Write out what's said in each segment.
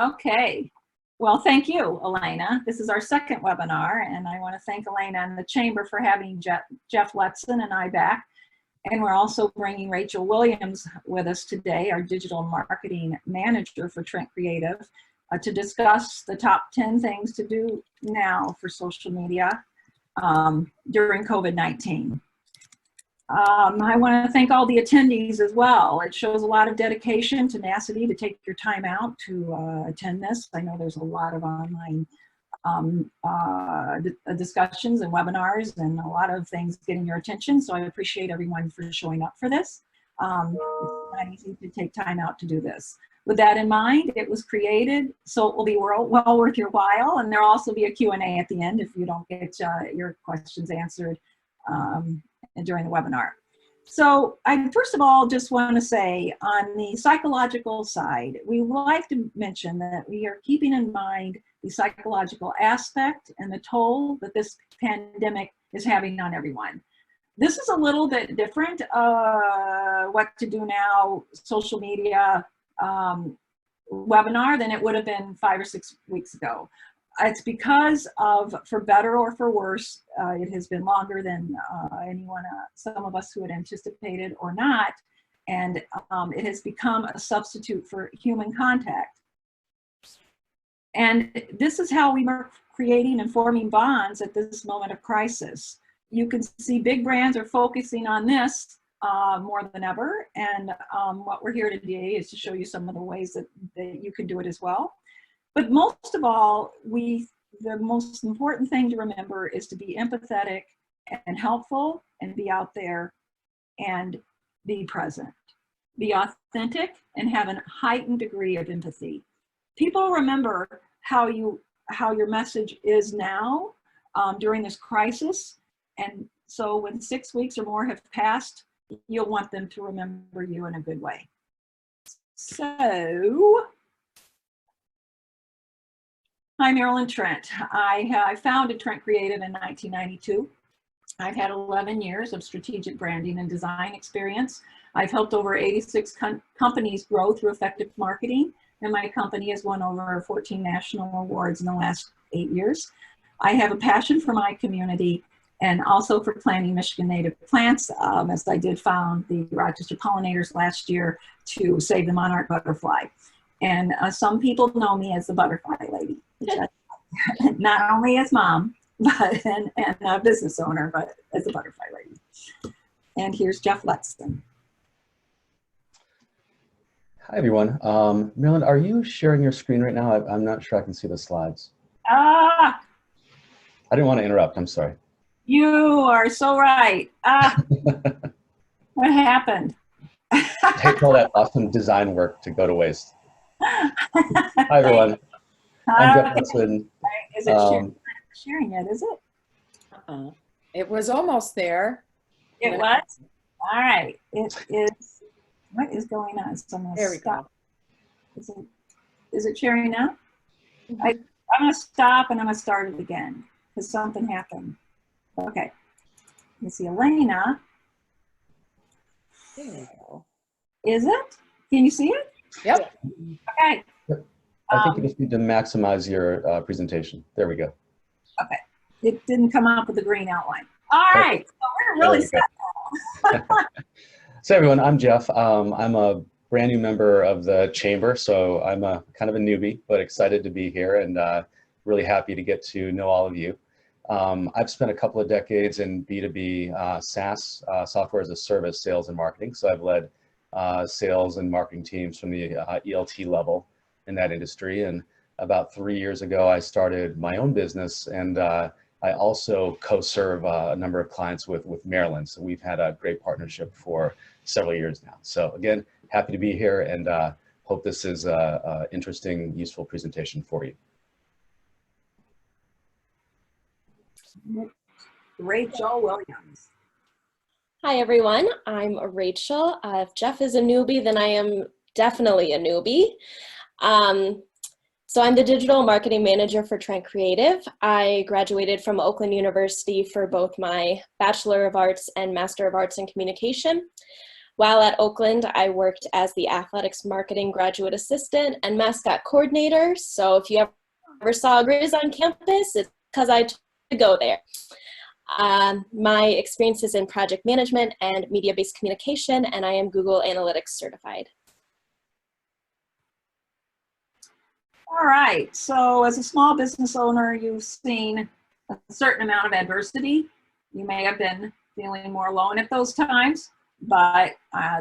Okay. Well, thank you, Elena. This is our second webinar, and I want to thank Elena and the Chamber for having Jeff Letson and I back. And we're also bringing Rachel Williams with us today, our digital marketing manager for Trent Creative, to discuss the top 10 things to do now for social media during COVID-19. I want to thank all the attendees as well. It shows a lot of dedication, tenacity to take your time out to attend this. I know there's a lot of online discussions and webinars and a lot of things getting your attention. So I appreciate everyone for showing up for this. It's not easy to take time out to do this. With that in mind, it was created so it will be well worth your while, and there'll also be a Q&A at the end if you don't get your questions answered during the webinar. So I first of all just want to say on the psychological side, we would like to mention that we are keeping in mind the psychological aspect and the toll that this pandemic is having on everyone. This is a little bit different, what to do now, social media webinar than it would have been 5 or 6 weeks ago. It's because of, for better or for worse, it has been longer than some of us who had anticipated or not, and it has become a substitute for human contact. And this is how we are creating and forming bonds at this moment of crisis. You can see big brands are focusing on this more than ever, and what we're here today is to show you some of the ways that you can do it as well. But most of all, the most important thing to remember is to be empathetic and helpful and be out there and be present. Be authentic and have a heightened degree of empathy. People remember how your message is now during this crisis. And so when 6 weeks or more have passed, you'll want them to remember you in a good way. So, hi, Marilyn Trent. I founded Trent Creative in 1992. I've had 11 years of strategic branding and design experience. I've helped over 86 companies grow through effective marketing, and my company has won over 14 national awards in the last 8 years. I have a passion for my community and also for planting Michigan native plants, as I did found the Rochester pollinators last year to save the monarch butterfly. And some people know me as the butterfly lady, not only as mom, but and a business owner, but as a butterfly lady. And here's Jeff Letson. Hi, everyone. Marilyn, are you sharing your screen right now? I'm not sure I can see the slides. I didn't want to interrupt. I'm sorry. You are so right. What happened? I hate all that awesome design work to go to waste. Hi, everyone. I'm Jeff Letson. Is it sharing yet, is it? It was almost there. It was? All right. It is. What is going on? There we go. Is it sharing now? Mm-hmm. I'm going to stop and I'm going to start it again because something happened. Okay. You see Elena. There you go. Is it? Can you see it? Yep. Okay. I think you just need to maximize your presentation. There we go. Okay. It didn't come up with the green outline. All right. So we're really set now. So everyone, I'm Jeff. I'm a brand new member of the Chamber, so I'm a kind of a newbie, but excited to be here and really happy to get to know all of you. I've spent a couple of decades in B2B SaaS, software as a service, sales and marketing. So I've led sales and marketing teams from the ELT level in that industry. And about 3 years ago, I started my own business, and I also co-serve a number of clients with Marilyn. So we've had a great partnership for several years now. So again, happy to be here and hope this is an interesting, useful presentation for you. Rachel Williams. Hi, everyone. I'm Rachel. If Jeff is a newbie, then I am definitely a newbie. So I'm the digital marketing manager for Trent Creative. I graduated from Oakland University for both my Bachelor of Arts and Master of Arts in Communication. While at Oakland, I worked as the athletics marketing graduate assistant and mascot coordinator. So if you ever saw Grizz on campus, it's because I told you to go there. My experience is in project management and media-based communication, and I am Google Analytics certified. All right, so as a small business owner, you've seen a certain amount of adversity. You may have been feeling more alone at those times, but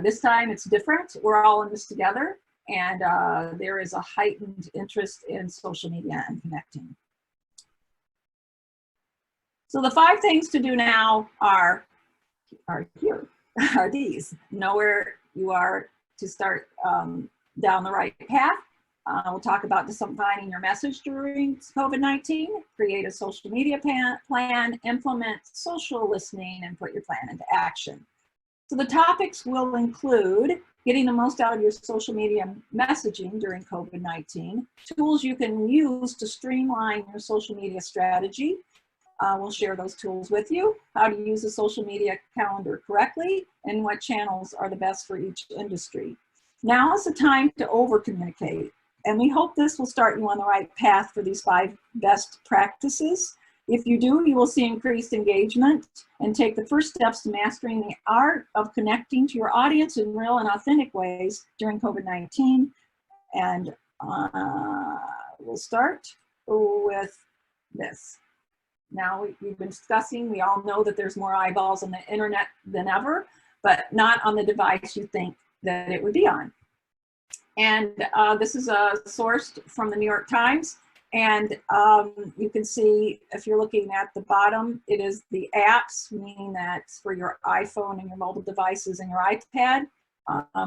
this time it's different. We're all in this together, and there is a heightened interest in social media and connecting. So the 5 things to do now are here, are these. Know where you are to start down the right path. We'll talk about defining your message during COVID-19, create a social media plan, implement social listening, and put your plan into action. So the topics will include getting the most out of your social media messaging during COVID-19, tools you can use to streamline your social media strategy. We'll share those tools with you, how to use a social media calendar correctly, and what channels are the best for each industry. Now is the time to over-communicate. And we hope this will start you on the right path for these 5 best practices. If you do, you will see increased engagement and take the first steps to mastering the art of connecting to your audience in real and authentic ways during COVID-19. And we'll start with this. Now we've been discussing, we all know that there's more eyeballs on the internet than ever, but not on the device you think that it would be on. And this is sourced from the New York Times. And you can see, if you're looking at the bottom, it is the apps, meaning that's for your iPhone and your mobile devices and your iPad.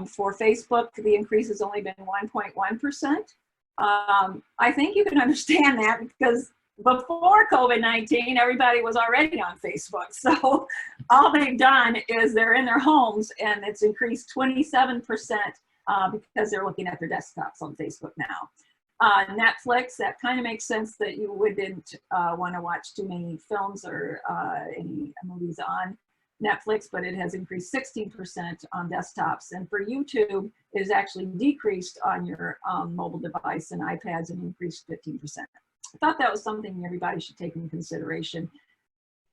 For Facebook, the increase has only been 1.1%. I think you can understand that because before COVID-19, everybody was already on Facebook. So all they've done is they're in their homes, and it's increased 27%. Because they're looking at their desktops on Facebook now. Netflix, that kind of makes sense that you wouldn't want to watch too many films or any movies on Netflix, but it has increased 16% on desktops. And for YouTube, it has actually decreased on your mobile device and iPads and increased 15%. I thought that was something everybody should take into consideration.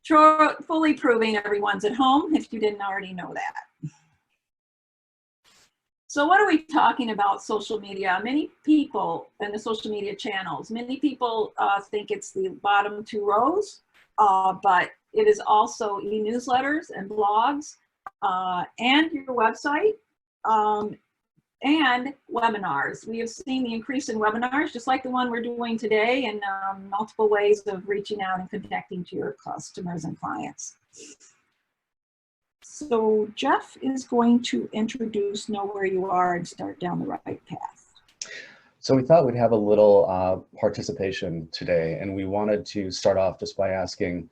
Fully proving everyone's at home if you didn't already know that. So what are we talking about social media? Many people in the social media channels, many people think it's the bottom 2 rows, but it is also e-newsletters and blogs and your website and webinars. We have seen the increase in webinars, just like the one we're doing today, and multiple ways of reaching out and connecting to your customers and clients. So Jeff is going to introduce Know Where You Are and start down the right path. So we thought we'd have a little participation today, and we wanted to start off just by asking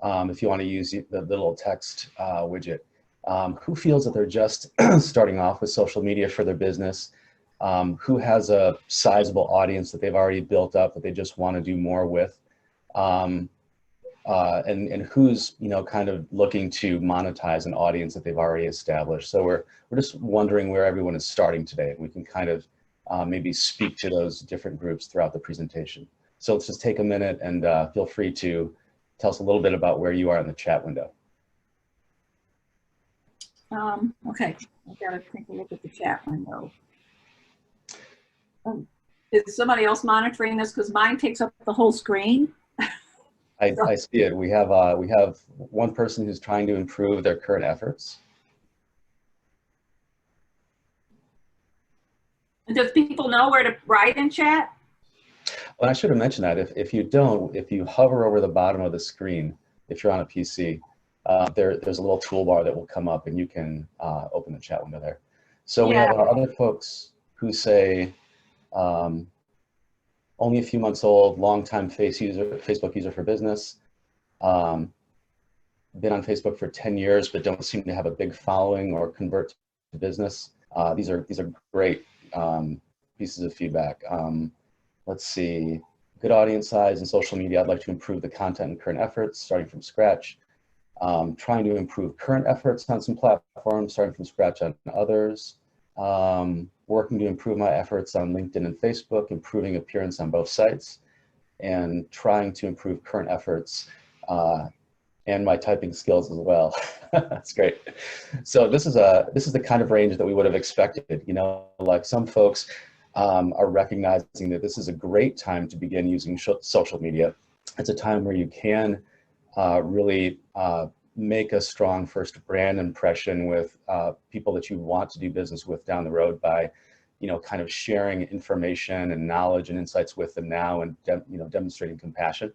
if you want to use the little text widget. Who feels that they're just starting off with social media for their business? Who has a sizable audience that they've already built up that they just want to do more with? And who's, you know, kind of looking to monetize an audience that they've already established. So we're just wondering where everyone is starting today. We can kind of maybe speak to those different groups throughout the presentation. So let's just take a minute and feel free to tell us a little bit about where you are in the chat window. Okay, I've got to take a look at the chat window. Is somebody else monitoring this? Because mine takes up the whole screen. I see it. We have one person who's trying to improve their current efforts. Does people know where to write in chat? Well, I should have mentioned that if you don't, if you hover over the bottom of the screen, if you're on a PC, there's a little toolbar that will come up and you can open the chat window there. So we have our other folks who say, only a few months old, longtime Facebook user for business. Been on Facebook for 10 years, but don't seem to have a big following or convert to business. These are great pieces of feedback. Let's see, good audience size and social media. I'd like to improve the content and current efforts, starting from scratch. trying to improve current efforts on some platforms, starting from scratch on others, working to improve my efforts on LinkedIn and Facebook, improving appearance on both sites, and trying to improve current efforts and my typing skills as well. That's great. So this is the kind of range that we would have expected. You know, like some folks are recognizing that this is a great time to begin using social media. It's a time where you can really make a strong first brand impression with people that you want to do business with down the road by, you know, kind of sharing information and knowledge and insights with them now, and you know, demonstrating compassion.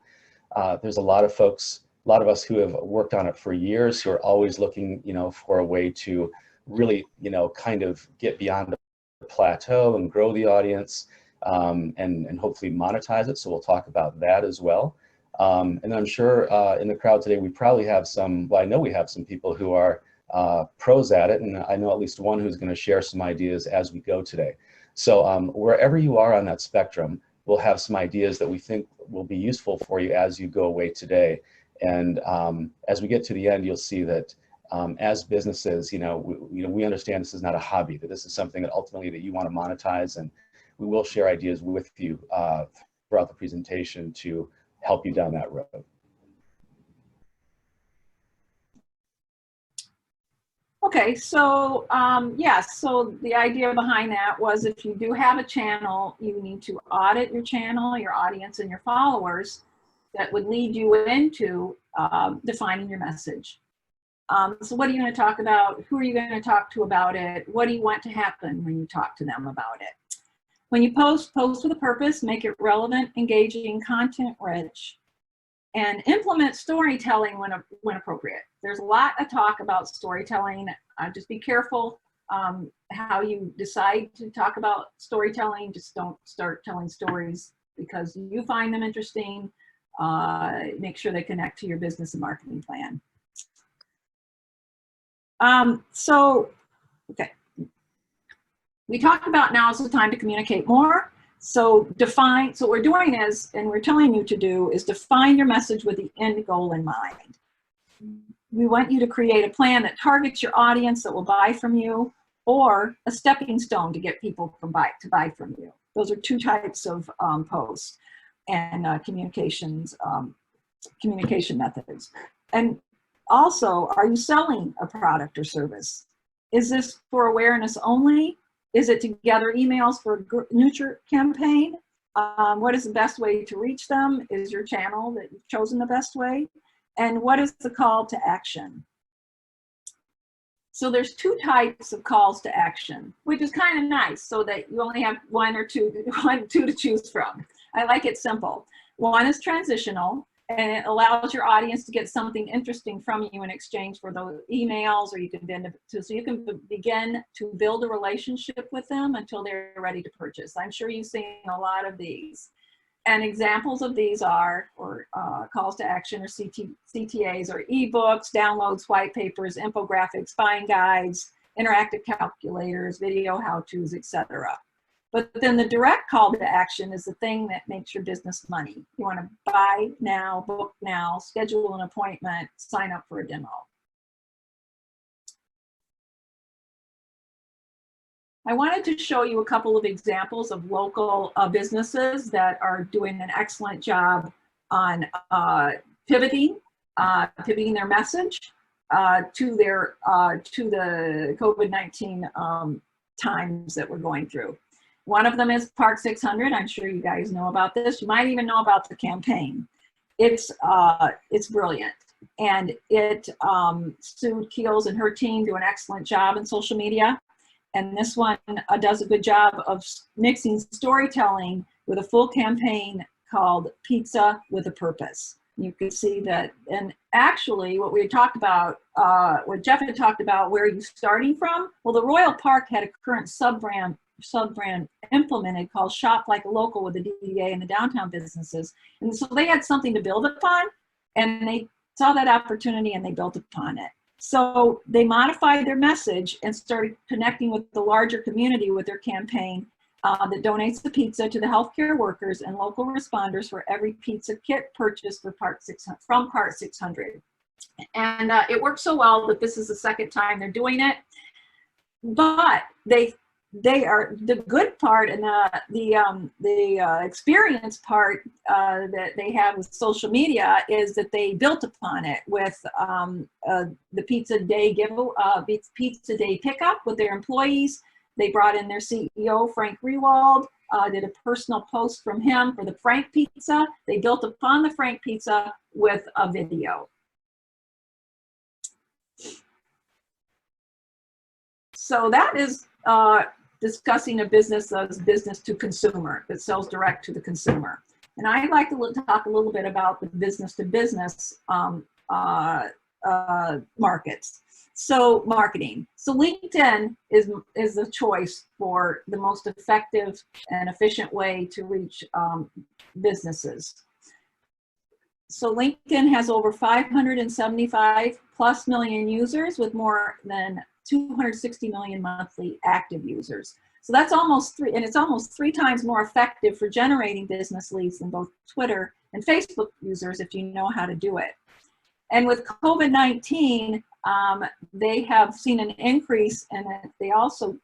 There's a lot of folks, a lot of us who have worked on it for years, who are always looking, you know, for a way to really, you know, kind of get beyond the plateau and grow the audience, and hopefully monetize it. So we'll talk about that as well. And I'm sure in the crowd today, we probably have some, well, I know we have some people who are pros at it, and I know at least one who's going to share some ideas as we go today. So wherever you are on that spectrum, we'll have some ideas that we think will be useful for you as you go away today. And as we get to the end, you'll see that as businesses, you know, we understand this is not a hobby, that this is something that ultimately that you want to monetize, and we will share ideas with you throughout the presentation to help you down that road. Okay, so yes, so the idea behind that was if you do have a channel, you need to audit your channel, your audience, and your followers. That would lead you into defining your message. So what are you going to talk about? Who are you going to talk to about it? What do you want to happen when you talk to them about it? When you post with a purpose, make it relevant, engaging, content-rich, and implement storytelling when appropriate. There's a lot of talk about storytelling. Just be careful how you decide to talk about storytelling. Just don't start telling stories because you find them interesting. Make sure they connect to your business and marketing plan. Okay. We talked about now is the time to communicate more. So what we're doing is, and we're telling you to do, is define your message with the end goal in mind. We want you to create a plan that targets your audience that will buy from you, or a stepping stone to get people to buy from you. Those are two types of posts and communication methods. And also, are you selling a product or service? Is this for awareness only? Is it to gather emails for a nurture campaign? What is the best way to reach them? Is your channel that you've chosen the best way? And what is the call to action? So there's two types of calls to action, which is kind of nice, so that you only have one or two to choose from. I like it simple. One is transitional, and it allows your audience to get something interesting from you in exchange for those emails, or you can begin to build a relationship with them until they're ready to purchase. I'm sure you've seen a lot of these. And examples of these are, calls to action, or CTAs, or ebooks, downloads, white papers, infographics, buying guides, interactive calculators, video how-tos, etc. But then the direct call to action is the thing that makes your business money. You want to buy now, book now, schedule an appointment, sign up for a demo. I wanted to show you a couple of examples of local businesses that are doing an excellent job on pivoting their message to the COVID-19 times that we're going through. One of them is Park 600. I'm sure you guys know about this. You might even know about the campaign. It's brilliant. And Sue Keels and her team do an excellent job in social media. And this one does a good job of mixing storytelling with a full campaign called Pizza with a Purpose. You can see that, and actually what we had talked about, what Jeff had talked about, where are you starting from? Well, the Royal Park had a current sub-brand implemented called Shop Like a Local with the DDA and the downtown businesses. And so they had something to build upon, and they saw that opportunity and they built upon it. So they modified their message and started connecting with the larger community with their campaign that donates the pizza to the healthcare workers and local responders for every pizza kit purchased from Part 600. And it worked so well that this is the second time they're doing it. But they are the good part, and the experience part that they have with social media is that they built upon it with the pizza day pizza day pickup with their employees. They brought in their CEO Frank Rewald, did a personal post from him for the Frank Pizza. They built upon the Frank Pizza with a video. So that is discussing a business as business to consumer, that sells direct to the consumer. And I'd like to talk a little bit about the business to business markets. So marketing. So LinkedIn is the choice for the most effective and efficient way to reach businesses. So LinkedIn has over 575 plus million users with more than 260 million monthly active users. So that's almost it's almost 3 times more effective for generating business leads than both Twitter and Facebook users if you know how to do it. And with COVID-19, they have seen an increase, and they also,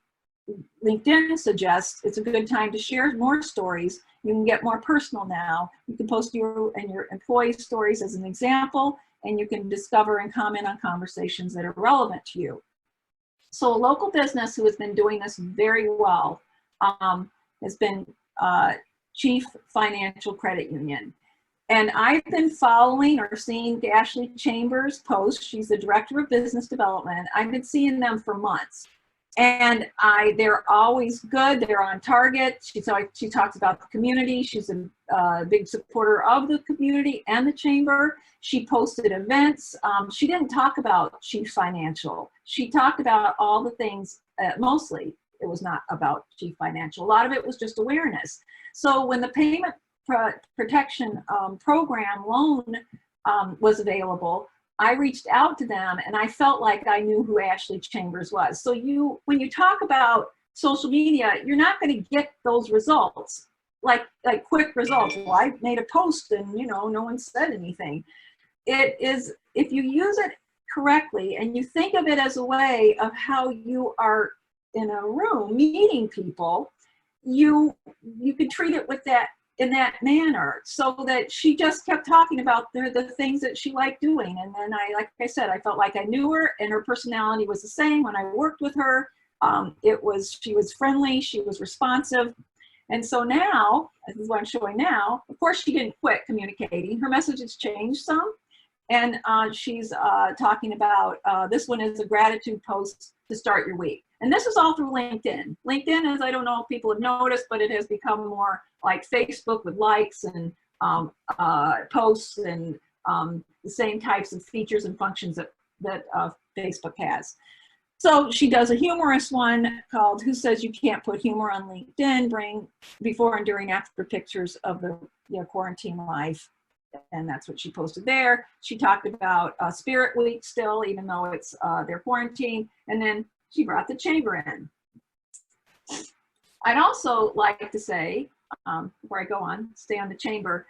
LinkedIn suggests it's a good time to share more stories. You can get more personal now. You can post your and your employee stories as an example, and you can discover and comment on conversations that are relevant to you. So a local business who has been doing this very well has been Chief Financial Credit Union. And I've been following or seeing Ashley Chambers' posts. She's the Director of Business Development. I've been seeing them for months. And they're always good. They're on target. She talks about the community. She's a big supporter of the community and the chamber. She posted events. She didn't talk about Chief Financial. She talked about all the things, mostly it was not about Chief Financial. A lot of it was just awareness. So when the payment protection program loan was available, I reached out to them and I felt like I knew who Ashley Chambers was. So when you talk about social media, you're not going to get those results, like quick results. Well, I made a post and no one said anything. It is, if you use it correctly and you think of it as a way of how you are in a room meeting people, you could treat it with that in that manner. So that she just kept talking about the things that she liked doing. And then like I said, I felt like I knew her, and her personality was the same when I worked with her. She was friendly, she was responsive. And so now, this is what I'm showing now, of course she didn't quit communicating. Her message has changed some. And she's talking about, this one is a gratitude post to start your week. And this is all through LinkedIn. LinkedIn is, I don't know if people have noticed, but it has become more like Facebook with likes and posts and the same types of features and functions that Facebook has. So she does a humorous one called "Who Says You Can't Put Humor on LinkedIn? Bring before and during after pictures of the quarantine life." And that's what she posted there. She talked about Spirit Week still, even though it's their quarantine. And then she brought the chamber in. I'd also like to say, before I go on, stay on the chamber,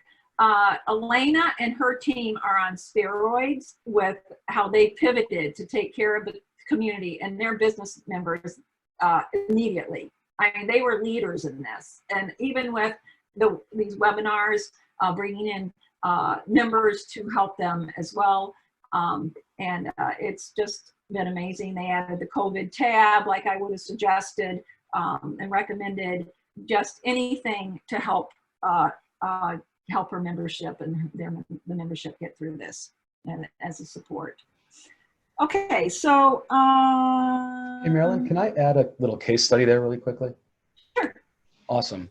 Elena and her team are on steroids with how they pivoted to take care of the community and their business members immediately. I mean, they were leaders in this. And even with these webinars, bringing in members to help them as well. And it's just been amazing. They added the COVID tab, like I would have suggested and recommended, just anything to help her membership and the membership get through this and as a support. Okay, so Hey Marilyn, can I add a little case study there really quickly? Sure. Awesome.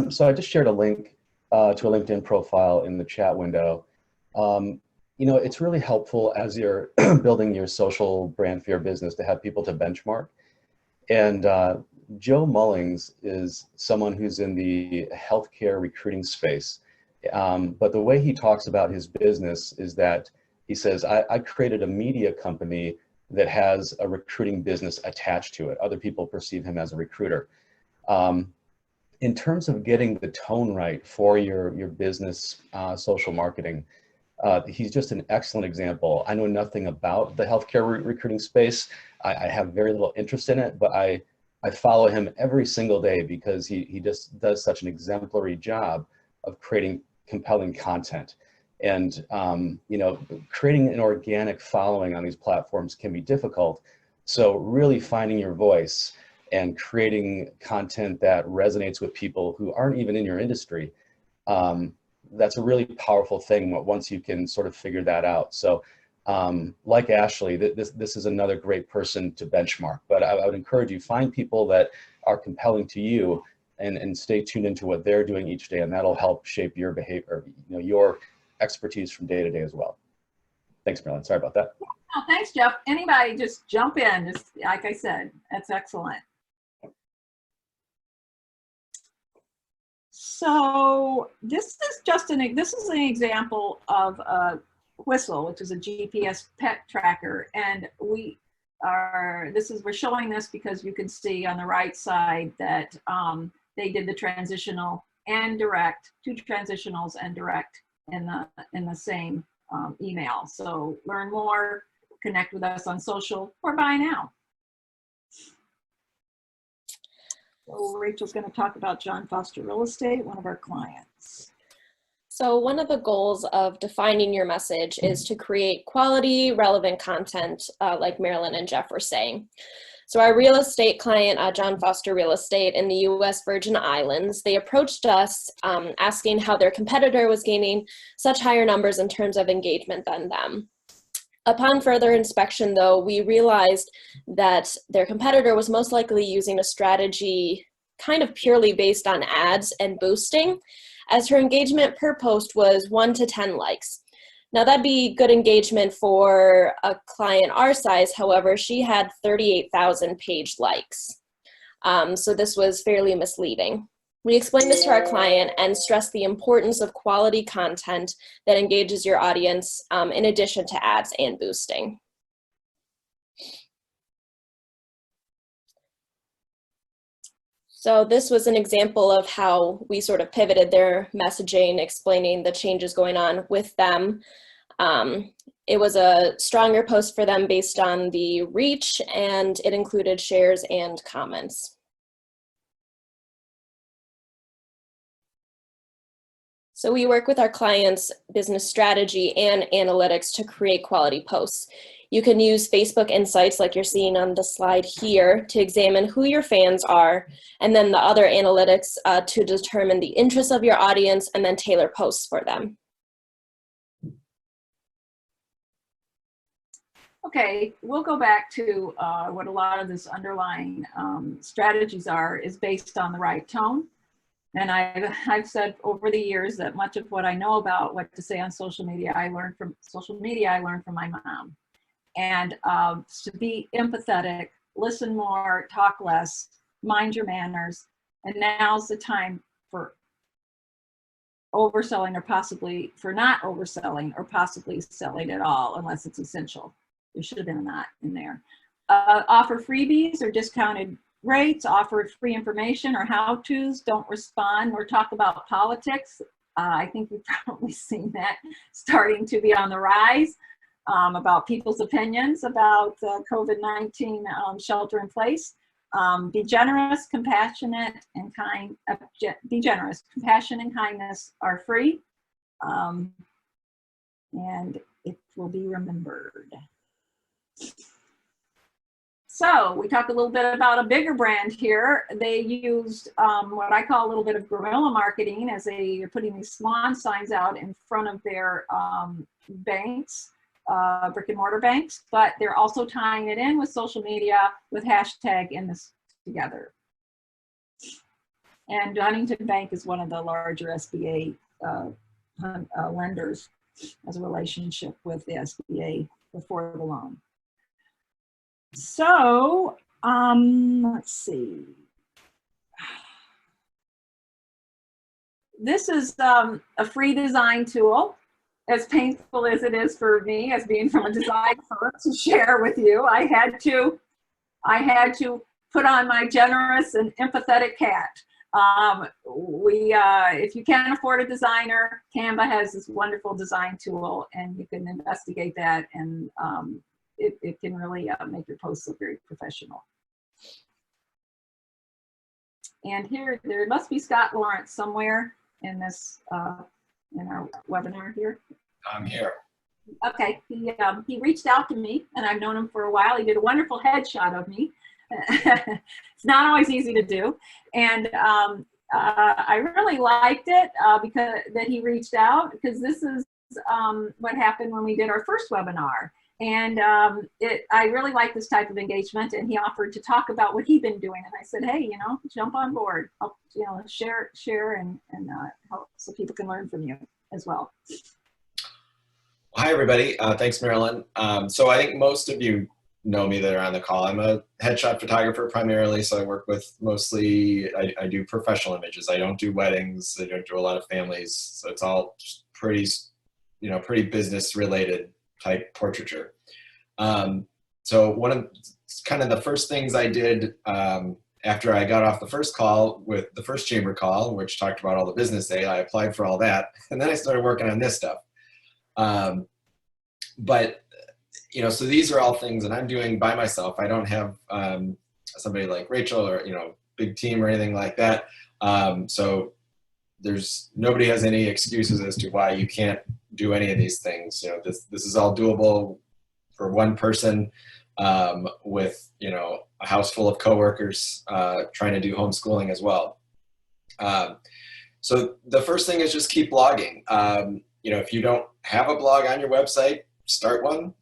So I just shared a link to a LinkedIn profile in the chat window. It's really helpful as you're building your social brand for your business to have people to benchmark. And Joe Mullings is someone who's in the healthcare recruiting space. But the way he talks about his business is that he says, I created a media company that has a recruiting business attached to it. Other people perceive him as a recruiter. In terms of getting the tone right for your business social marketing, He's just an excellent example. I know nothing about the healthcare recruiting space. I have very little interest in it, but I follow him every single day because he just does such an exemplary job of creating compelling content. And, you know, creating an organic following on these platforms can be difficult. So really finding your voice and creating content that resonates with people who aren't even in your industry, that's a really powerful thing once you can sort of figure that out. So like Ashley, this is another great person to benchmark, but I would encourage you, find people that are compelling to you and stay tuned into what they're doing each day, and that'll help shape your behavior, you know, your expertise from day to day as well. Thanks, Marilyn. Sorry about that. Oh, thanks, Jeff. Anybody just jump in, just like I said, that's excellent. So this is just an example of a Whistle, which is a GPS pet tracker, and we're showing this because you can see on the right side that they did the transitional and direct, 2 transitionals and direct in the same email. So learn more, connect with us on social, or buy now. So Rachel's going to talk about John Foster Real Estate, one of our clients. So one of the goals of defining your message is to create quality, relevant content, like Marilyn and Jeff were saying. So our real estate client, John Foster Real Estate in the U.S. Virgin Islands, they approached us asking how their competitor was gaining such higher numbers in terms of engagement than them. Upon further inspection, though, we realized that their competitor was most likely using a strategy kind of purely based on ads and boosting, as her engagement per post was 1 to 10 likes. Now that'd be good engagement for a client our size. However, she had 38,000 page likes. So this was fairly misleading. We explained this to our client and stressed the importance of quality content that engages your audience in addition to ads and boosting. So this was an example of how we sort of pivoted their messaging, explaining the changes going on with them. It was a stronger post for them based on the reach, and it included shares and comments. So we work with our clients' business strategy and analytics to create quality posts. You can use Facebook Insights, like you're seeing on the slide here, to examine who your fans are, and then the other analytics to determine the interests of your audience and then tailor posts for them. Okay, we'll go back to what a lot of this underlying strategies is based on the right tone. And I've said over the years that much of what I know about what to say on social media, I learned from my mom. And to be empathetic, listen more, talk less, mind your manners. And now's the time for overselling, or possibly for not overselling, or possibly selling at all unless it's essential. There should have been a not in there. Offer freebies or discounted rates, offer free information or how-tos, don't respond or talk about politics. I think you've probably seen that starting to be on the rise, about people's opinions about COVID-19 shelter in place. Be generous, compassionate, and kind. Be generous. Compassion and kindness are free, and it will be remembered. So we talked a little bit about a bigger brand here. They used what I call a little bit of guerrilla marketing, as they are putting these swan signs out in front of their banks, brick and mortar banks, but they're also tying it in with social media with hashtag in this together. And Huntington Bank is one of the larger SBA lenders, as a relationship with the SBA before the loan. So, let's see. This is a free design tool. As painful as it is for me, as being from a design firm, to share with you, I had to put on my generous and empathetic hat. if you can't afford a designer, Canva has this wonderful design tool, and you can investigate that, and it can really make your posts look very professional. And here, there must be Scott Lawrence somewhere in this, in our webinar here. I'm here. Okay, he reached out to me, and I've known him for a while. He did a wonderful headshot of me. It's not always easy to do, and I really liked it because that he reached out, because this is what happened when we did our first webinar, and I really like this type of engagement. And he offered to talk about what he'd been doing, and I said, hey, you know, jump on board, help, you know, share and help so people can learn from you as well. Hi, everybody. Thanks, Marilyn. So I think most of you know me that are on the call. I'm a headshot photographer primarily, so I work with mostly, I do professional images. I don't do weddings. I don't do a lot of families. So it's all pretty, you know, pretty business related type portraiture. So one of kind of the first things I did after I got off the first call with the first chamber call, which talked about all the business aid, I applied for all that. And then I started working on this stuff. But, you know, so these are all things that I'm doing by myself. I don't have somebody like Rachel or, you know, big team or anything like that. So nobody has any excuses as to why you can't do any of these things. You know, this is all doable for one person with, you know, a house full of coworkers trying to do homeschooling as well. So the first thing is just keep blogging. You know, if you don't have a blog on your website, start one.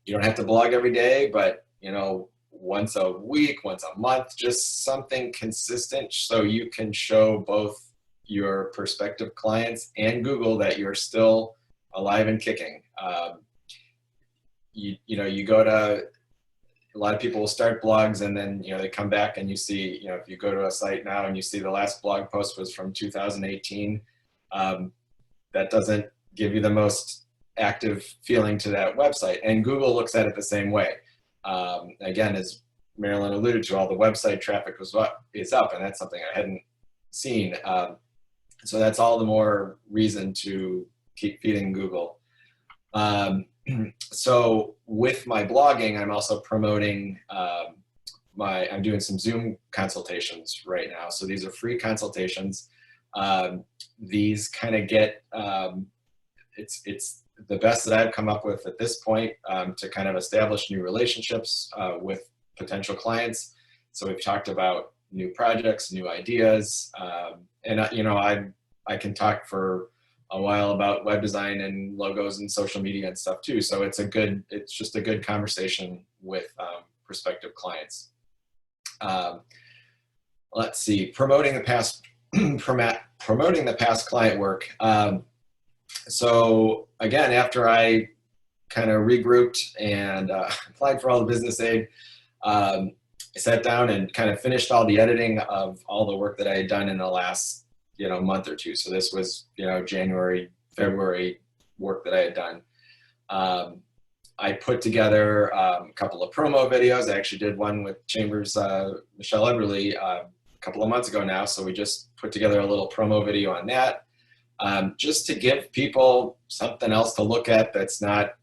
You don't have to blog every day, but, you know, once a week, once a month, just something consistent so you can show both your prospective clients and Google that you're still alive and kicking. You know, you go to, a lot of people will start blogs and then, you know, they come back and you see, you know, if you go to a site now and you see the last blog post was from 2018, that doesn't give you the most active feeling to that website. And Google looks at it the same way. Again, as Marilyn alluded to, all the website traffic is up, and that's something I hadn't seen. So that's all the more reason to keep feeding Google. So with my blogging, I'm also promoting I'm doing some Zoom consultations right now. So these are free consultations. These kind of get, it's the best that I've come up with at this point to kind of establish new relationships with potential clients. So we've talked about new projects, new ideas, and you know, I can talk for a while about web design and logos and social media and stuff too. So it's just a good conversation with prospective clients. Let's see, promoting the past client work. So again, after I kind of regrouped and applied for all the business aid, I sat down and kind of finished all the editing of all the work that I had done in the last, you know, month or two. So this was, you know, January, February work that I had done. I put together a couple of promo videos. I actually did one with Chambers, Michelle Eberly, a couple of months ago now. So we just put together a little promo video on that, just to give people something else to look at that's not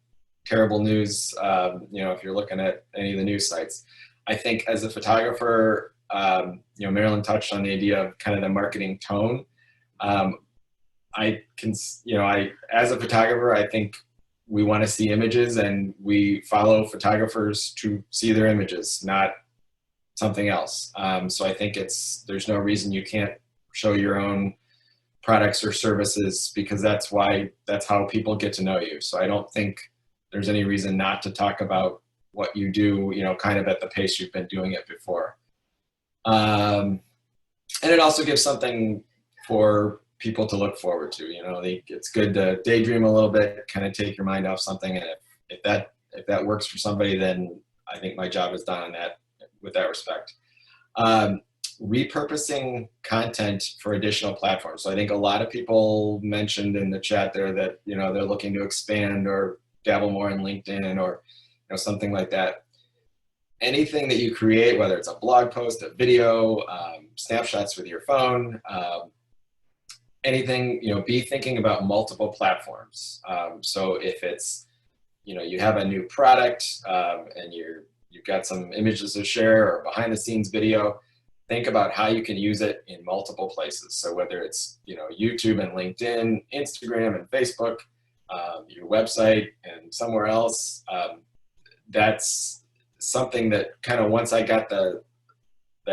terrible news, you know, if you're looking at any of the news sites. I think as a photographer, you know, Marilyn touched on the idea of kind of the marketing tone. I can, you know, as a photographer, I think we want to see images, and we follow photographers to see their images, not something else. So I think there's no reason you can't show your own products or services, because that's how people get to know you. So I don't think there's any reason not to talk about what you do, you know, kind of at the pace you've been doing it before. And it also gives something for people to look forward to. You know, it's good to daydream a little bit, kind of take your mind off something. And if that works for somebody, then I think my job is done on that, with that respect. Repurposing content for additional platforms. So I think a lot of people mentioned in the chat there that, you know, they're looking to expand or dabble more in LinkedIn or, you know, something like that. anything that you create, whether it's a blog post, a video, snapshots with your phone, anything, be thinking about multiple platforms. So if it's, you have a new product and you've got some images to share or behind the scenes video, think about how you can use it in multiple places. So whether it's, YouTube and LinkedIn, Instagram and Facebook, your website and somewhere else, that's something that kind of, once I got the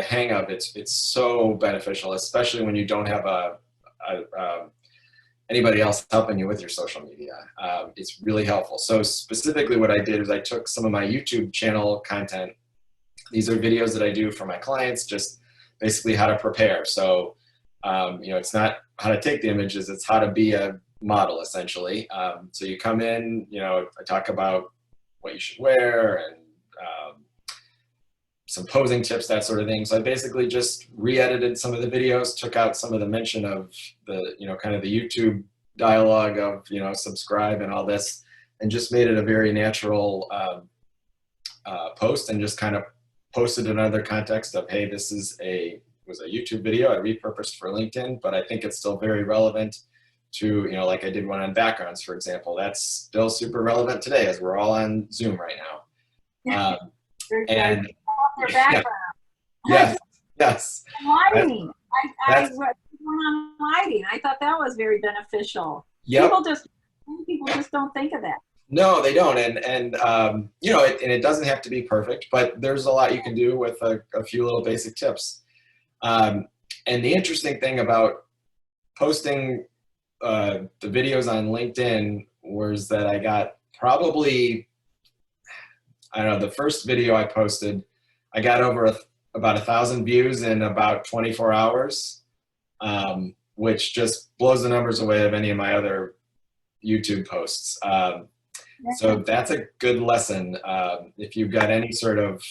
hang of, it's so beneficial, especially when you don't have anybody else helping you with your social media. It's really helpful. So specifically what I did is I took some of my YouTube channel content. These are videos that I do for my clients, just basically how to prepare. So, it's not how to take the images, it's how to be a model essentially. So you come in, I talk about what you should wear and some posing tips, that sort of thing. So I basically just re-edited some of the videos, took out some of the mention of the, kind of the YouTube dialogue of, subscribe and all this, and just made it a very natural post, and just kind of posted another context of, hey, this was a YouTube video I repurposed for LinkedIn, but I think it's still very relevant to, like I did one on backgrounds, for example. That's still super relevant today as we're all on Zoom right now. And their background. yes, yes. Lighting. I went on lighting. I thought that was very beneficial. Yep. People just don't think of that. No, they don't. And it doesn't have to be perfect, but there's a lot you can do with a few little basic tips. And the interesting thing about posting the videos on LinkedIn was that I got probably, I don't know, the first video I posted, I got over about 1,000 views in about 24 hours, which just blows the numbers away of any of my other YouTube posts. So that's a good lesson. If you've got any sort of,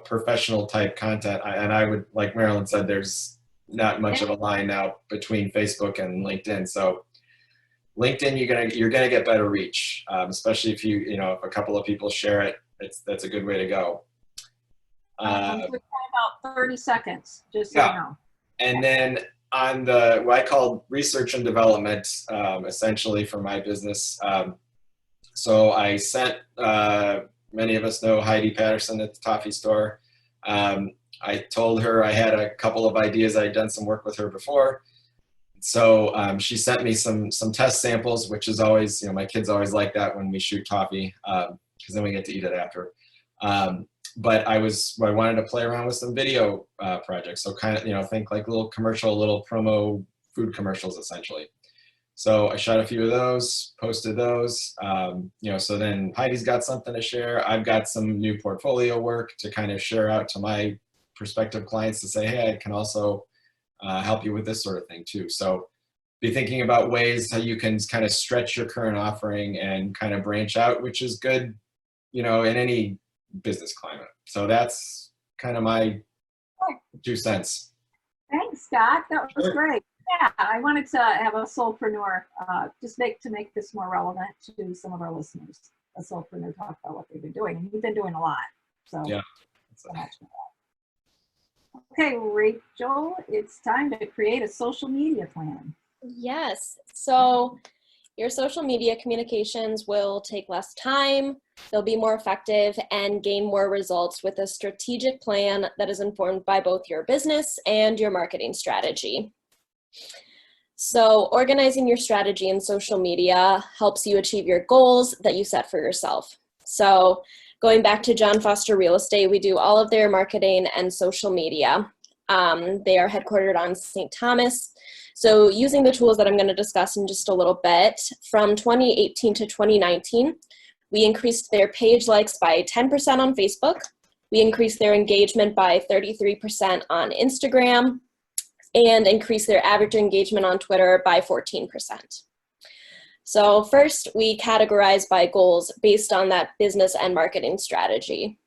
professional type content, and I would, like Marilyn said, there's not much of a line now between Facebook and LinkedIn. So LinkedIn, you're gonna get better reach, especially if if a couple of people share it. That's a good way to go. About 30 seconds, just so yeah. you know. And then on what I call research and development, essentially for my business. So I sent, many of us know Heidi Patterson at the toffee store. I told her I had a couple of ideas. I'd done some work with her before. So she sent me some test samples, which is always, my kids always like that when we shoot toffee, because then we get to eat it after. But I wanted to play around with some video projects. So kind of, think like little promo food commercials, essentially. So I shot a few of those, posted those, so then Heidi's got something to share. I've got some new portfolio work to kind of share out to my prospective clients to say, hey, I can also help you with this sort of thing too. So be thinking about ways how you can kind of stretch your current offering and kind of branch out, which is good, in any business climate. So that's kind of my 2 cents. Thanks, Scott. That was Sure. great. Yeah, I wanted to have a soulpreneur, to make this more relevant to some of our listeners. A soulpreneur talk about what they've been doing, and you've been doing a lot. So Yeah. so much for that. Okay, Rachel, it's time to create a social media plan. Yes. So your social media communications will take less time, they'll be more effective, and gain more results with a strategic plan that is informed by both your business and your marketing strategy. So organizing your strategy in social media helps you achieve your goals that you set for yourself. So going back to John Foster Real Estate, we do all of their marketing and social media. They are headquartered on St. Thomas. So using the tools that I'm going to discuss in just a little bit, from 2018 to 2019, we increased their page likes by 10% on Facebook. We increased their engagement by 33% on Instagram, and increased their average engagement on Twitter by 14%. So first, we categorize by goals based on that business and marketing strategy.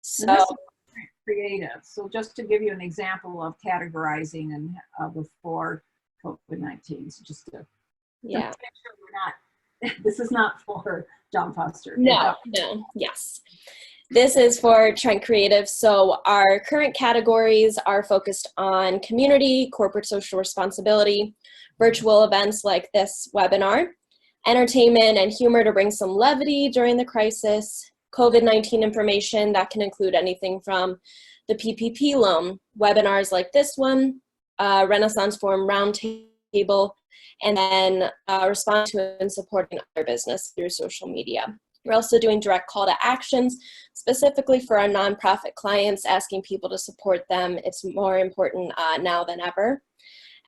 So And this is creative. So just to give you an example of categorizing and before COVID-19, so just to yeah. make sure we're not, this is not for John Foster. No, no, yes. This is for Trent Creative. So our current categories are focused on community, corporate social responsibility, virtual events like this webinar, entertainment and humor to bring some levity during the crisis, COVID-19 information that can include anything from the PPP loan, webinars like this one, Renaissance Forum Roundtable, and then respond to and supporting other business through social media. We're also doing direct call to actions, specifically for our nonprofit clients, asking people to support them. It's more important now than ever.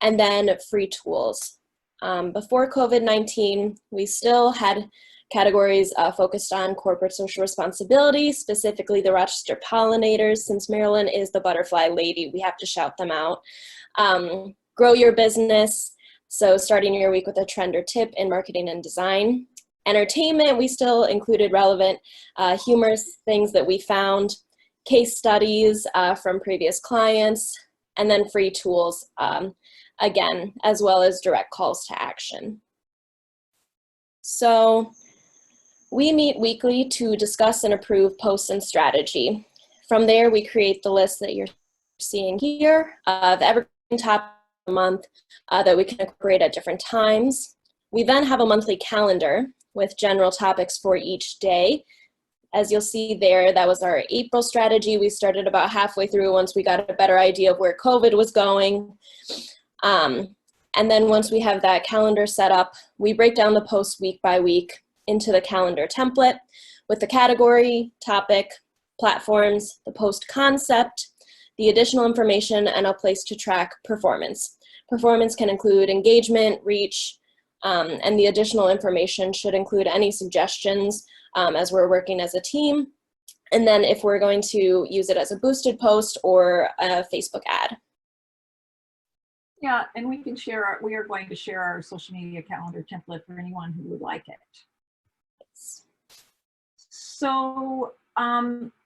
And then free tools. Before COVID-19, we still had categories focused on corporate social responsibility, specifically the Rochester pollinators. Since Marilyn is the butterfly lady, we have to shout them out. Grow your business. So starting your week with a trend or tip in marketing and design. Entertainment, we still included relevant humorous things that we found, case studies from previous clients, and then free tools, again, as well as direct calls to action. So we meet weekly to discuss and approve posts and strategy. From there, we create the list that you're seeing here of evergreen topics of the month that we can incorporate at different times. We then have a monthly calendar with general topics for each day. As you'll see there, that was our April strategy. We started about halfway through once we got a better idea of where COVID was going. And then once we have that calendar set up, we break down the posts week by week into the calendar template with the category, topic, platforms, the post concept, the additional information, and a place to track performance. Performance can include engagement, reach, and the additional information should include any suggestions as we're working as a team. And then if we're going to use it as a boosted post or a Facebook ad. Yeah, and we can share, we are going to share our social media calendar template for anyone who would like it. So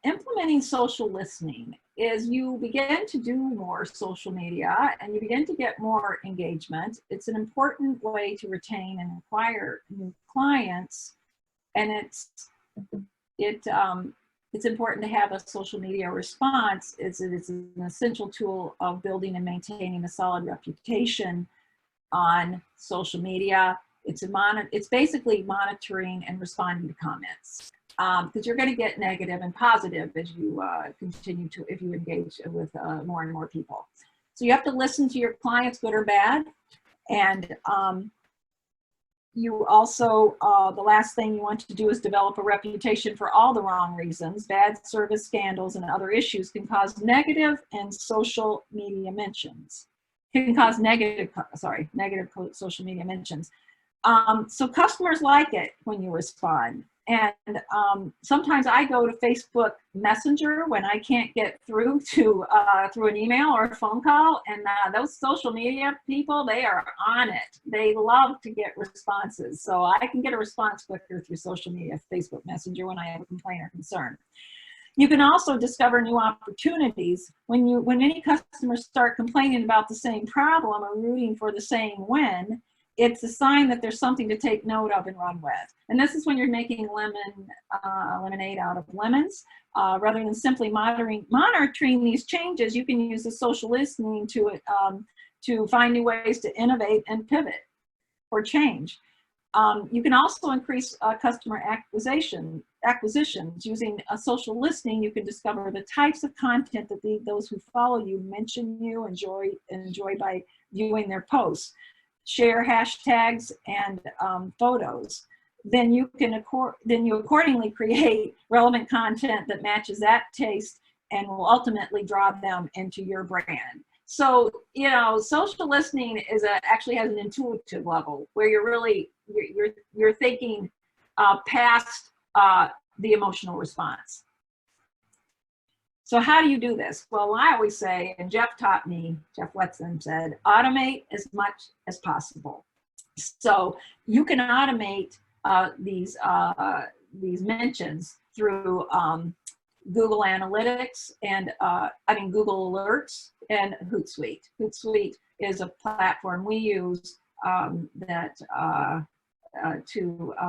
implementing social listening is you begin to do more social media and you begin to get more engagement. It's an important way to retain and acquire new clients, and it's important to have a social media response. It's an essential tool of building and maintaining a solid reputation on social media. It's basically monitoring and responding to comments. Because you're going to get negative and positive as you continue to, if you engage with more and more people. So you have to listen to your clients, good or bad. And you also, the last thing you want to do is develop a reputation for all the wrong reasons. Bad service scandals and other issues can cause negative and social media mentions. Negative social media mentions. So customers like it when you respond. And sometimes I go to Facebook Messenger when I can't get through to through an email or a phone call, and those social media people, they are on it. They love to get responses. So I can get a response quicker through social media, Facebook Messenger, when I have a complaint or concern. You can also discover new opportunities when any customers start complaining about the same problem or rooting for the same win. It's a sign that there's something to take note of and run with. And this is when you're making lemonade out of lemons. Rather than simply monitoring these changes, you can use the social listening to find new ways to innovate and pivot or change. You can also increase customer acquisitions. Using a social listening, you can discover the types of content that those who follow you mention you, enjoy by viewing their posts. Share hashtags and photos. Then you accordingly create relevant content that matches that taste and will ultimately draw them into your brand. So, you know, social listening actually has an intuitive level where you're thinking past the emotional response. So how do you do this? Well, I always say, and Jeff taught me, Jeff Letson said, automate as much as possible. So you can automate these mentions through Google Analytics and Google Alerts and Hootsuite. Hootsuite is a platform we use that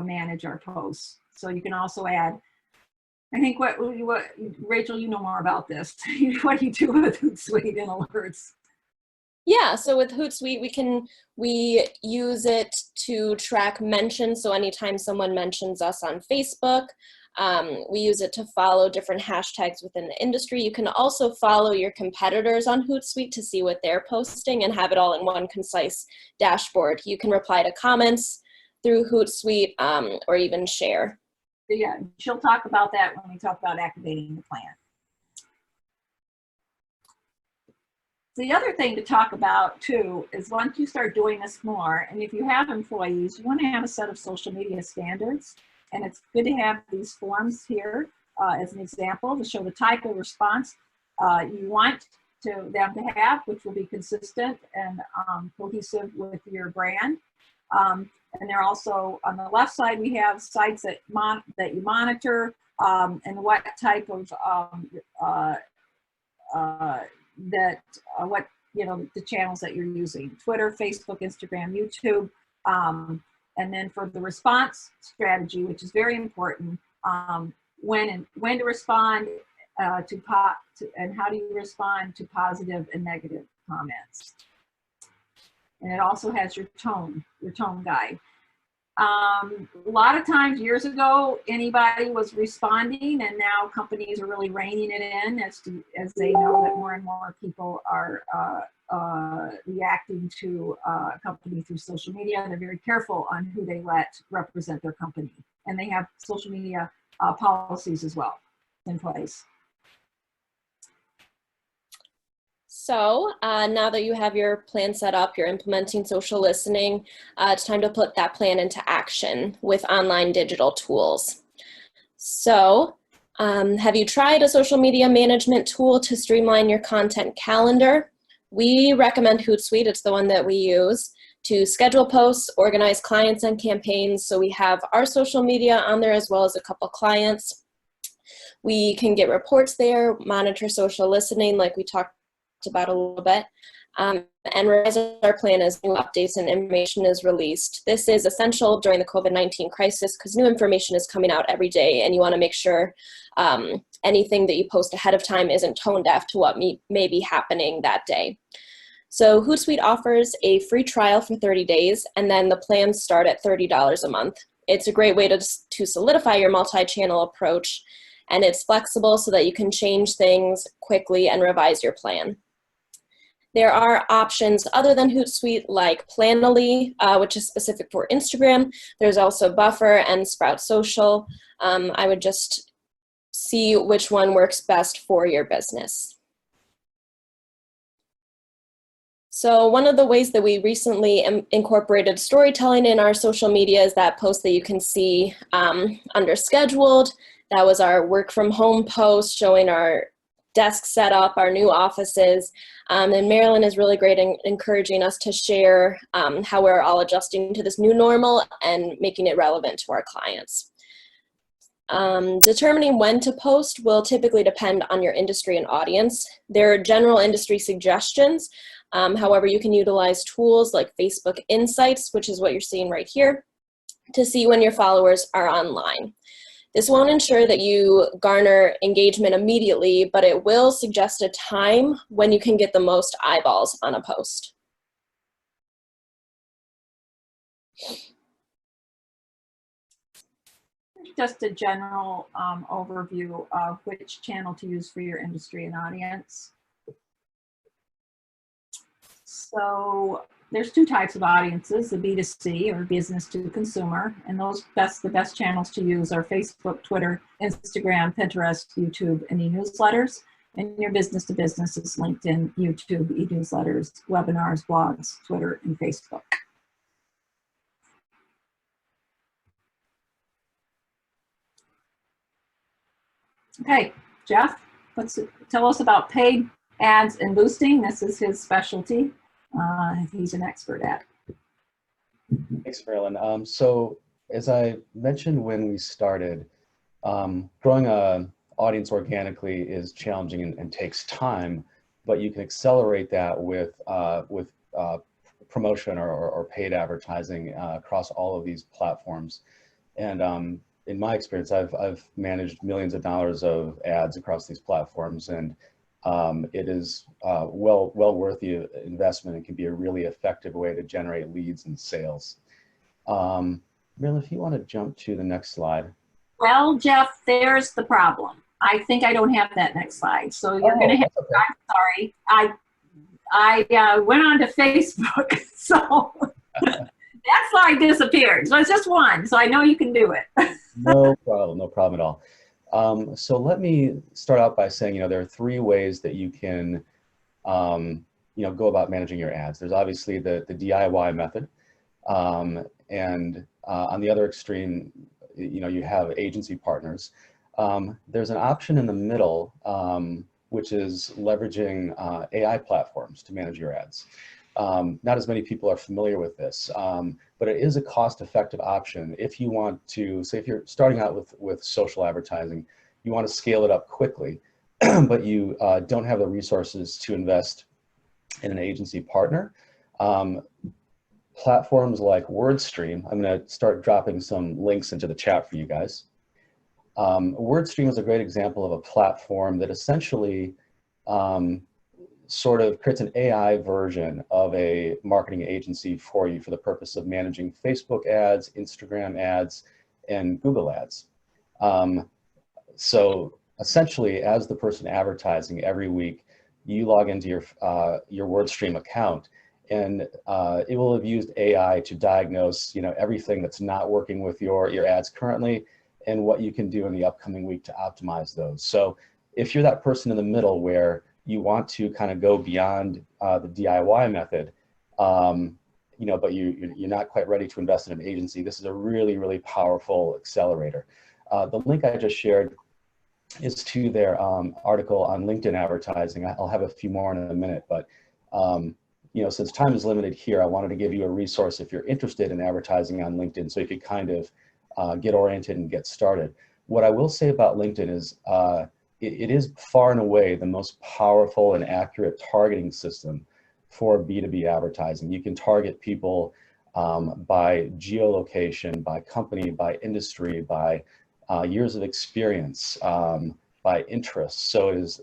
manage our posts. So you can also add, I think what Rachel, you know more about this. What do you do with Hootsuite and alerts? Yeah, so with Hootsuite, we use it to track mentions. So anytime someone mentions us on Facebook, we use it to follow different hashtags within the industry. You can also follow your competitors on Hootsuite to see what they're posting and have it all in one concise dashboard. You can reply to comments through Hootsuite or even share. Yeah, she'll talk about that when we talk about activating the plan. The other thing to talk about too is once you start doing this more, and if you have employees, you want to have a set of social media standards. And it's good to have these forms here as an example to show the type of response you want them to have, which will be consistent and cohesive with your brand. And they're also, on the left side, we have sites that you monitor and what type of the channels that you're using: Twitter, Facebook, Instagram, YouTube. And then for the response strategy, which is very important, when to respond and how do you respond to positive and negative comments. And it also has your tone guide. A lot of times years ago, anybody was responding, and now companies are really reining it in as they know that more and more people are reacting to a company through social media. They're very careful on who they let represent their company, and they have social media policies as well in place. So now that you have your plan set up, you're implementing social listening, it's time to put that plan into action with online digital tools. So have you tried a social media management tool to streamline your content calendar? We recommend Hootsuite. It's the one that we use to schedule posts, organize clients and campaigns. So we have our social media on there as well as a couple clients. We can get reports there, monitor social listening like we talked about a little bit, and revise our plan as new updates and information is released. This is essential during the COVID-19 crisis because new information is coming out every day, and you want to make sure anything that you post ahead of time isn't tone deaf to what may be happening that day. So Hootsuite offers a free trial for 30 days, and then the plans start at $30 a month. It's a great way to solidify your multi-channel approach, and it's flexible so that you can change things quickly and revise your plan. There are options other than Hootsuite like Planoly, which is specific for Instagram. There's also Buffer and Sprout Social. I would just see which one works best for your business. So one of the ways that we recently incorporated storytelling in our social media is that post that you can see under scheduled. That was our work from home post showing our desk setup, our new offices. And Marilyn is really great in encouraging us to share how we're all adjusting to this new normal and making it relevant to our clients. Determining when to post will typically depend on your industry and audience. There are general industry suggestions. However, you can utilize tools like Facebook Insights, which is what you're seeing right here, to see when your followers are online. This won't ensure that you garner engagement immediately, but it will suggest a time when you can get the most eyeballs on a post. Just a general overview of which channel to use for your industry and audience. So there's two types of audiences: the B2C or business to consumer, and the best channels to use are Facebook, Twitter, Instagram, Pinterest, YouTube, and e-newsletters. And your business to business is LinkedIn, YouTube, e-newsletters, webinars, blogs, Twitter, and Facebook. Okay, Jeff, tell us about paid ads and boosting. This is his specialty. He's an expert at it. Thanks, Marilyn. So as I mentioned when we started, growing an audience organically is challenging and takes time, but you can accelerate that with promotion or paid advertising across all of these platforms. And in my experience, I've managed millions of dollars of ads across these platforms, and it is well worth the investment and can be a really effective way to generate leads and sales. Marilyn, if you want to jump to the next slide. Well, Jeff, there's the problem. I think I don't have that next slide. So you're going to have, Okay. I'm sorry. I went on to Facebook, so that slide disappeared. So it's just one. So I know you can do it. No problem at all. So let me start out by saying, there are 3 ways that you can, go about managing your ads. There's obviously the DIY method. And on the other extreme, you have agency partners. There's an option in the middle, which is leveraging AI platforms to manage your ads. Not as many people are familiar with this, but it is a cost-effective option if you want to, say if you're starting out with social advertising, you want to scale it up quickly, but you don't have the resources to invest in an agency partner. Platforms like WordStream, I'm going to start dropping some links into the chat for you guys. WordStream is a great example of a platform that essentially sort of creates an AI version of a marketing agency for you for the purpose of managing Facebook ads, Instagram ads, and Google ads. So essentially, as the person advertising every week, you log into your WordStream account, and it will have used AI to diagnose, everything that's not working with your ads currently, and what you can do in the upcoming week to optimize those. So if you're that person in the middle where you want to kind of go beyond the DIY method, but you're not quite ready to invest in an agency, this is a really, really powerful accelerator. The link I just shared is to their article on LinkedIn advertising. I'll have a few more in a minute, but since time is limited here, I wanted to give you a resource if you're interested in advertising on LinkedIn, so you could kind of get oriented and get started. What I will say about LinkedIn is it is far and away the most powerful and accurate targeting system for B2B advertising. You can target people by geolocation, by company, by industry, by years of experience, by interest. So it is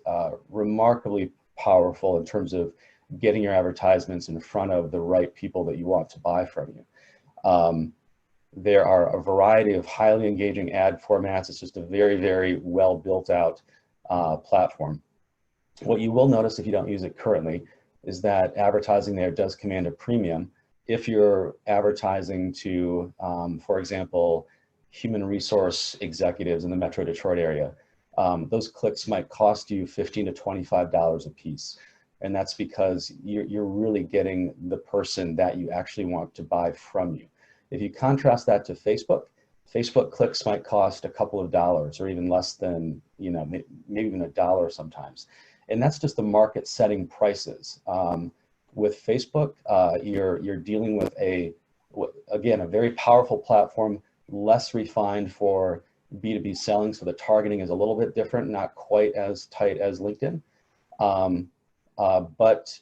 remarkably powerful in terms of getting your advertisements in front of the right people that you want to buy from you. There are a variety of highly engaging ad formats. It's just a very, very well built out platform. What you will notice if you don't use it currently is that advertising there does command a premium. If you're advertising to, for example, human resource executives in the Metro Detroit area, those clicks might cost you $15 to $25 a piece. And that's because you're really getting the person that you actually want to buy from you. If you contrast that to Facebook, Facebook clicks might cost a couple of dollars or even less than, maybe even $1 sometimes. And that's just the market setting prices. With Facebook, you're dealing with again, a very powerful platform, less refined for B2B selling. So the targeting is a little bit different, not quite as tight as LinkedIn. But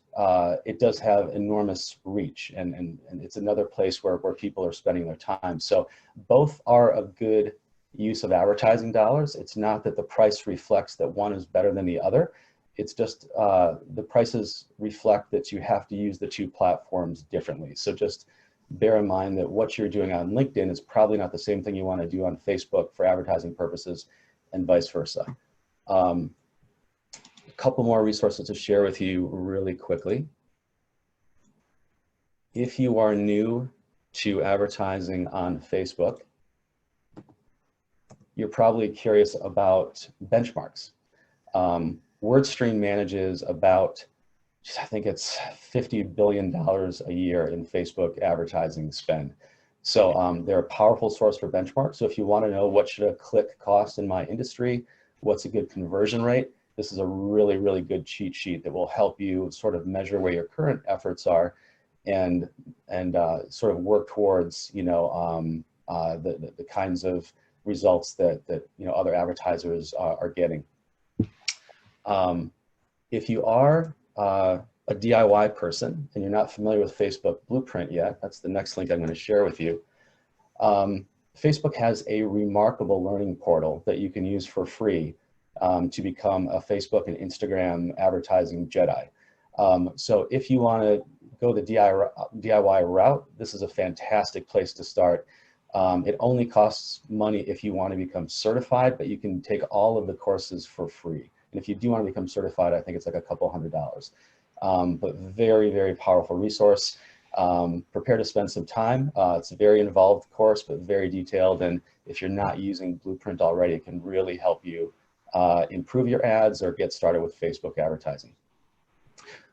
it does have enormous reach, and it's another place where people are spending their time. So both are a good use of advertising dollars. It's not that the price reflects that one is better than the other. It's just the prices reflect that you have to use the two platforms differently. So just bear in mind that what you're doing on LinkedIn is probably not the same thing you want to do on Facebook for advertising purposes, and vice versa. A couple more resources to share with you really quickly. If you are new to advertising on Facebook, you're probably curious about benchmarks. WordStream manages about, I think it's $50 billion a year in Facebook advertising spend. So they're a powerful source for benchmarks. So if you want to know what should a click cost in my industry, what's a good conversion rate, this is a really, really good cheat sheet that will help you sort of measure where your current efforts are and sort of work towards, the kinds of results that other advertisers are getting. If you are a DIY person and you're not familiar with Facebook Blueprint yet, that's the next link I'm going to share with you. Facebook has a remarkable learning portal that you can use for free to become a Facebook and Instagram advertising Jedi. So if you want to go the DIY route, this is a fantastic place to start. It only costs money if you want to become certified, but you can take all of the courses for free. And if you do want to become certified, I think it's like a couple $100. But very, very powerful resource. Prepare to spend some time. It's a very involved course, but very detailed. And if you're not using Blueprint already, it can really help you improve your ads or get started with Facebook advertising.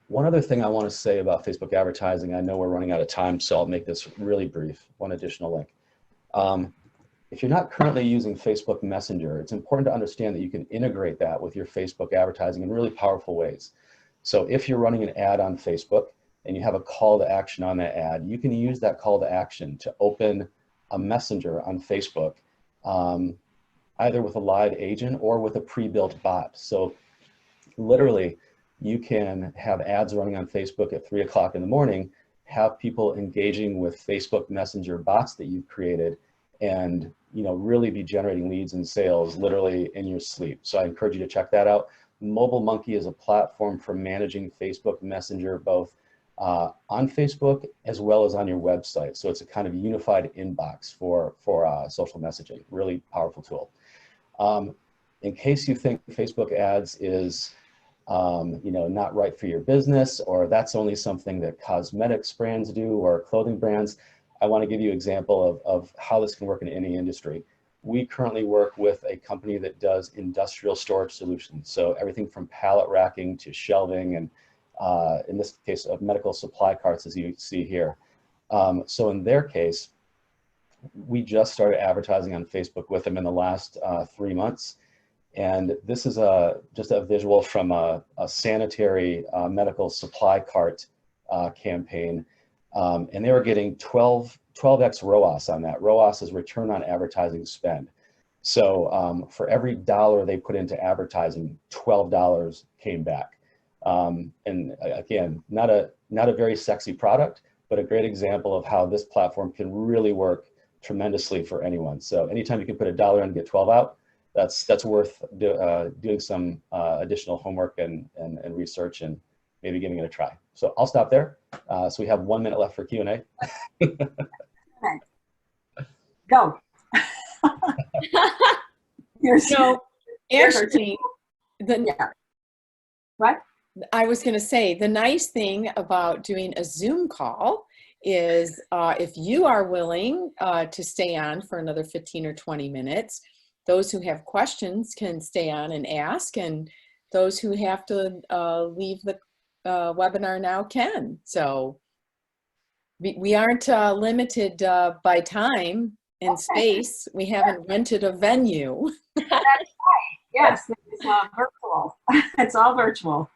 One other thing I want to say about Facebook advertising, I know we're running out of time, so I'll make this really brief. One additional link. If you're not currently using Facebook Messenger, it's important to understand that you can integrate that with your Facebook advertising in really powerful ways. So if you're running an ad on Facebook and you have a call to action on that ad, you can use that call to action to open a messenger on Facebook, either with a live agent or with a pre-built bot. So literally, you can have ads running on Facebook at 3 o'clock in the morning, have people engaging with Facebook Messenger bots that you've created, and really be generating leads and sales literally in your sleep. So I encourage you to check that out. Mobile Monkey is a platform for managing Facebook Messenger, both on Facebook as well as on your website. So it's a kind of unified inbox for social messaging. Really powerful tool. In case you think Facebook ads is not right for your business, or that's only something that cosmetics brands do or clothing brands, I want to give you an example of how this can work in any industry. We currently work with a company that does industrial storage solutions. So everything from pallet racking to shelving, and in this case of medical supply carts, as you see here. So in their case, we just started advertising on Facebook with them in the last 3 months. And this is just a visual from a sanitary medical supply cart campaign. And they were getting 12x ROAS on that. ROAS is return on advertising spend. So for every dollar they put into advertising, $12 came back. And again, not a very sexy product, but a great example of how this platform can really work tremendously for anyone. So anytime you can put $1 in and get 12 out, that's worth doing some additional homework and research and maybe giving it a try. So I'll stop there. So we have 1 minute left for Q&A. Okay. Go. Actually, What? I was going to say, the nice thing about doing a Zoom call is if you are willing to stay on for another 15 or 20 minutes, those who have questions can stay on and ask, and those who have to leave the webinar now can. So we aren't limited by time and space. We haven't rented a venue. That's right. Yes, it's virtual. It's all virtual.